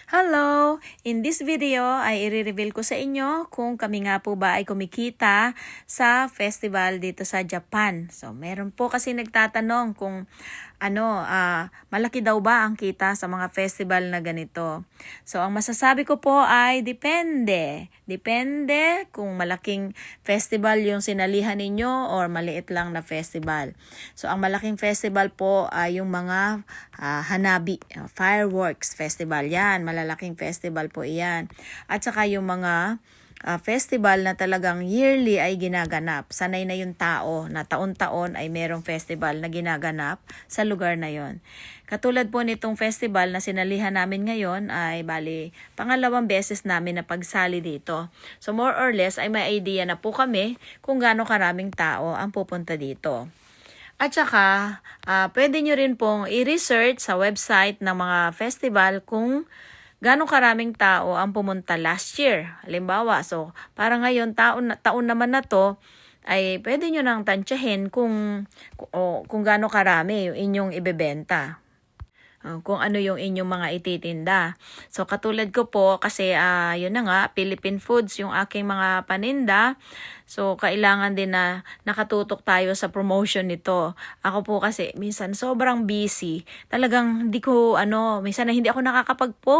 Hello! In this video ay i-reveal ko sa inyo kung kami nga po ba ay kumikita sa festival dito sa Japan. So, meron po kasi nagtatanong kung malaki daw ba ang kita sa mga festival na ganito. So, ang masasabi ko po ay depende. Depende kung malaking festival yung sinalihan ninyo or maliit lang na festival. So, ang malaking festival po ay yung mga hanabi, fireworks festival. Yan, malalaking festival po iyan. At saka yung mga festival na talagang yearly ay ginaganap. Sanay na yung tao na taon-taon ay merong festival na ginaganap sa lugar na yon. Katulad po nitong festival na sinalihan namin ngayon ay bali pangalawang beses namin na pagsali dito. So more or less ay may idea na po kami kung gaano karaming tao ang pupunta dito. At saka, pwede nyo rin pong i-research sa website ng mga festival kung gaano karaming tao ang pumunta last year. Halimbawa, so para ngayon, taon naman na to, ay pwede nyo nang tansyahin kung gaano karami yung inyong ibebenta. Kung ano yung inyong mga ititinda. So katulad ko po kasi yun na nga, Philippine Foods yung aking mga paninda. So kailangan din na nakatutok tayo sa promotion nito. Ako po kasi minsan sobrang busy. Talagang minsan na hindi ako nakakapag-post